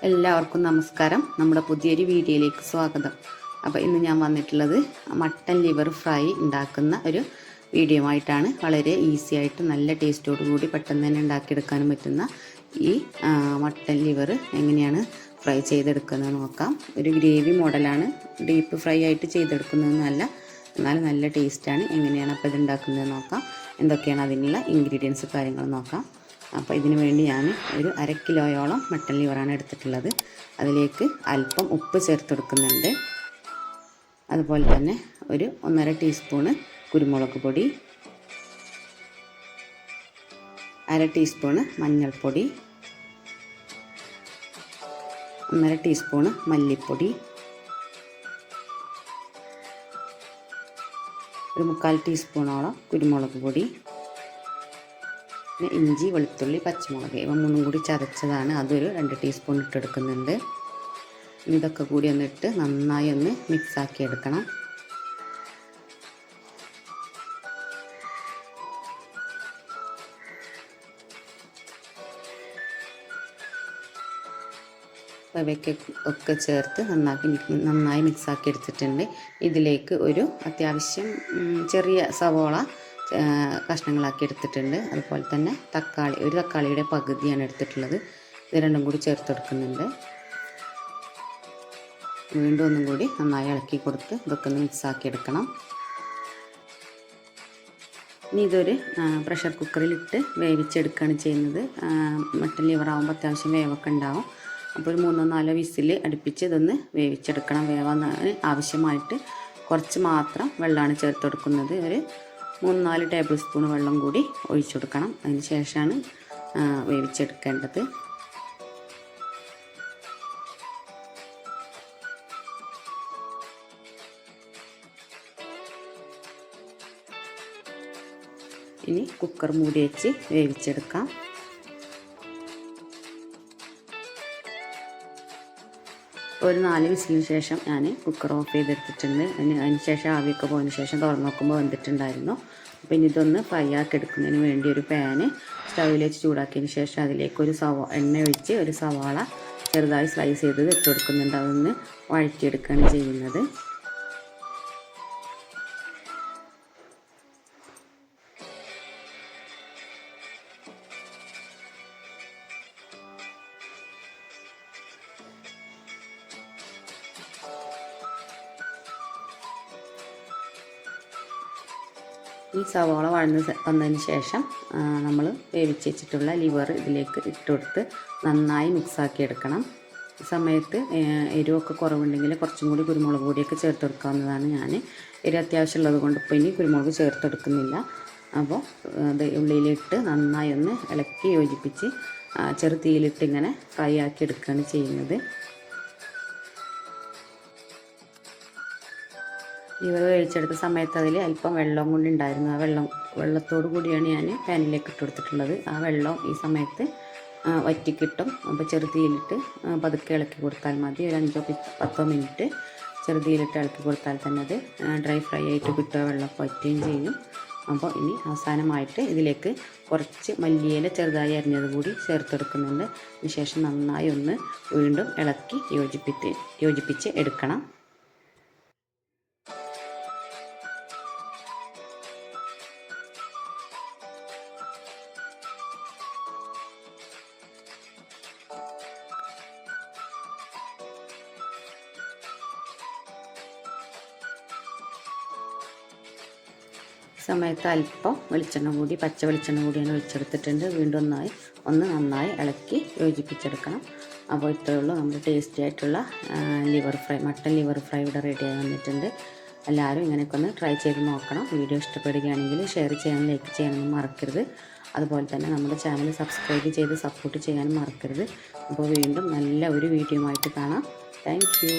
എല്ലാവർക്കും നമസ്കാരം. നമ്മുടെ പുതിയൊരു വീഡിയോയിലേക്ക് സ്വാഗതം. അപ്പോൾ ഇന്ന് ഞാൻ വന്നിട്ടുള്ളത് മട്ടൻ ലിവർ ഫ്രൈ ഉണ്ടാക്കുന്ന ഒരു വീഡിയോ ആയിട്ടാണ്. വളരെ ഈസി ആയിട്ട് നല്ല ടേസ്റ്റോടു കൂടി പെട്ടെന്ന് തന്നെ ഉണ്ടാക്കിയെടുക്കാനും പറ്റുന്ന ഈ മട്ടൻ ലിവർ എങ്ങനെയാണ് ഫ്രൈ ചെയ്തെടുക്കുന്നത് നോക്കാം. ഒരു ഗ്രേവി മോഡലാണ്, ഡീപ്പ് ഫ്രൈ ആയിട്ട് ചെയ്തെടുക്കുന്നതെന്നല്ല, എന്നാലും നല്ല ടേസ്റ്റാണ്. എങ്ങനെയാണ് അപ്പോൾ ഇത് ഉണ്ടാക്കുന്നത് നോക്കാം. എന്തൊക്കെയാണ് അതിനുള്ള ഇൻഗ്രീഡിയൻസ് കാര്യങ്ങൾ നോക്കാം. അപ്പോൾ ഇതിന് വേണ്ടി ഞാൻ ഒരു 1/2 കിലോയോളം മട്ടൻ ലിവറാണ് എടുത്തിട്ടുള്ളത്. അതിലേക്ക് അല്പം ഉപ്പ് ചേർത്തെടുക്കുന്നുണ്ട്. അതുപോലെ തന്നെ ഒരു 1.5 ടീസ്പൂണ് കുരുമുളക് പൊടി, 1/2 ടീസ്പൂണ് മഞ്ഞൾപ്പൊടി, 1.5 ടീസ്പൂണ് മല്ലിപ്പൊടി, ഒരു 1/4 ടീസ്പൂണോളം കുരുമുളക് പൊടി, പിന്നെ ഇഞ്ചി, വെളുത്തുള്ളി, പച്ചമുളക് ഇവ മൂന്നും കൂടി ചതച്ചതാണ്. അതൊരു 2 ടീസ്പൂൺ ഇട്ടെടുക്കുന്നുണ്ട്. ഇതൊക്കെ കൂടി ഒന്നിട്ട് നന്നായി ഒന്ന് മിക്സാക്കി എടുക്കണം. ഇവയ്ക്കൊക്കെ ചേർത്ത് നന്നായി മിക്സാക്കി എടുത്തിട്ടുണ്ട്. ഇതിലേക്ക് ഒരു അത്യാവശ്യം ചെറിയ സവോള കഷ്ണങ്ങളാക്കി എടുത്തിട്ടുണ്ട്. അതുപോലെ തന്നെ ഒരു തക്കാളിയുടെ പകുതിയാണ് എടുത്തിട്ടുള്ളത്. ഇത് രണ്ടും കൂടി ചേർത്തെടുക്കുന്നുണ്ട്. വീണ്ടും ഒന്നും കൂടി നന്നായി ഇളക്കി കൊടുത്ത് ഇതൊക്കെ ഒന്ന് മിക്സാക്കി എടുക്കണം. ഇനി ഇതൊരു പ്രഷർ കുക്കറിലിട്ട് വേവിച്ചെടുക്കുകയാണ് ചെയ്യുന്നത്. മട്ടൻ ലിവർ ആകുമ്പോൾ അത്യാവശ്യം വേവൊക്കെ ഉണ്ടാവും. അപ്പോൾ ഒരു 3-4 വിസിൽ അടുപ്പിച്ച് ഇതൊന്ന് വേവിച്ചെടുക്കണം. വേവാൻ ആവശ്യമായിട്ട് കുറച്ച് മാത്രം വെള്ളമാണ് ചേർത്ത് കൊടുക്കുന്നത്. ഒരു 3-4 ടേബിൾ സ്പൂൺ വെള്ളം കൂടി ഒഴിച്ചു കൊടുക്കണം. അതിന് ശേഷമാണ് വേവിച്ചെടുക്കേണ്ടത്. ഇനി കുക്കർ മൂടി വെച്ച് വേവിച്ചെടുക്കാം. ഒരു 4 വിസിലിന് ശേഷം ഞാൻ കുക്കർ ഓഫ് ചെയ്തെടുത്തിട്ടുണ്ട്. അതിന് ശേഷം ആവിയൊക്കെ പോയതിന് ശേഷം തുറന്ന് നോക്കുമ്പോൾ വെന്തിട്ടുണ്ടായിരുന്നു. അപ്പോൾ ഇനി ഇതൊന്ന് ഫ്രൈ ആക്കി എടുക്കുന്നതിന് വേണ്ടി ഒരു പാന് സ്റ്റൗവിൽ വെച്ച് ചൂടാക്കിയതിന് ശേഷം അതിലേക്ക് ഒരു എണ്ണ ഒഴിച്ച് ഒരു സവാള ചെറുതായി സ്ലൈസ് ചെയ്ത് ഇട്ട് കൊടുക്കുന്നുണ്ട്. അതൊന്ന് വഴറ്റിയെടുക്കുകയാണ് ചെയ്യുന്നത്. ഈ സവാള വന്നതിന് ശേഷം നമ്മൾ വേവിച്ച് വെച്ചിട്ടുള്ള ലിവർ ഇതിലേക്ക് ഇട്ടുകൊടുത്ത് നന്നായി മിക്സാക്കി എടുക്കണം. ഈ സമയത്ത് എരിവൊക്കെ കുറവുണ്ടെങ്കിൽ കുറച്ചും കൂടി കുരുമുളക് പൊടിയൊക്കെ ചേർത്തെടുക്കാവുന്നതാണ്. ഞാൻ എരി അത്യാവശ്യമുള്ളത് കൊണ്ട് ഇപ്പോൾ ഇനി കുരുമുളക് ചേർത്തെടുക്കുന്നില്ല. അപ്പോൾ അത് ഉള്ളിലിട്ട് നന്നായി ഒന്ന് ഇളക്കി യോജിപ്പിച്ച് ചെറു തീയിലിട്ട് ഇങ്ങനെ ഫ്രൈ ആക്കി എടുക്കുകയാണ് ചെയ്യുന്നത്. ലിവർ വേവിച്ചെടുത്ത സമയത്ത് അതിൽ അല്പം വെള്ളം കൊണ്ടുണ്ടായിരുന്നു. ആ വെള്ളത്തോടു കൂടിയാണ് ഞാൻ പാനിലേക്ക് ഇട്ട് കൊടുത്തിട്ടുള്ളത്. ആ വെള്ളം ഈ സമയത്ത് വറ്റിക്കിട്ടും. അപ്പോൾ ചെറുതീയിലിട്ട് പതുക്കെ ഇളക്കി കൊടുത്താൽ മതി. ഒരു 5-10 മിനിറ്റ് ചെറുതീയിലിട്ട് ഇളക്കി കൊടുത്താൽ തന്നെ അത് ഡ്രൈ ഫ്രൈ ആയിട്ട് കിട്ടുക, വെള്ളം വറ്റുകയും ചെയ്യും. അപ്പോൾ ഇനി അവസാനമായിട്ട് ഇതിലേക്ക് കുറച്ച് മല്ലിയില ചെറുതായി അരിഞ്ഞത് കൂടി ചേർത്തെടുക്കുന്നുണ്ട്. അതിനുശേഷം നന്നായി ഒന്ന് വീണ്ടും ഇളക്കി യോജിപ്പിച്ച് എടുക്കണം. സമയത്ത് അല്പം പച്ച വെളിച്ചെണ്ണ കൂടിയാണ് ഒഴിച്ചെടുത്തിട്ടുണ്ട്. വീണ്ടും നന്നായി ഇളക്കി യോജിപ്പിച്ചെടുക്കണം. അപ്പോൾ ഇത്രയേ ഉള്ളൂ നമ്മുടെ ടേസ്റ്റി ആയിട്ടുള്ള മട്ടൻ ലിവർ ഫ്രൈ ഇവിടെ റെഡിയായി വന്നിട്ടുണ്ട്. എല്ലാവരും ഇങ്ങനെയൊക്കെ ഒന്ന് ട്രൈ ചെയ്ത് നോക്കണം. വീഡിയോ ഇഷ്ടപ്പെടുകയാണെങ്കിൽ ഷെയർ ചെയ്യാനും ലൈക്ക് ചെയ്യാനൊന്നും മറക്കരുത്. അതുപോലെ തന്നെ നമ്മുടെ ചാനൽ സബ്സ്ക്രൈബ് ചെയ്ത് സപ്പോർട്ട് ചെയ്യാനും മറക്കരുത്. അപ്പോൾ വീണ്ടും നല്ല ഒരു വീഡിയോ ആയിട്ട് കാണാം. Thank you.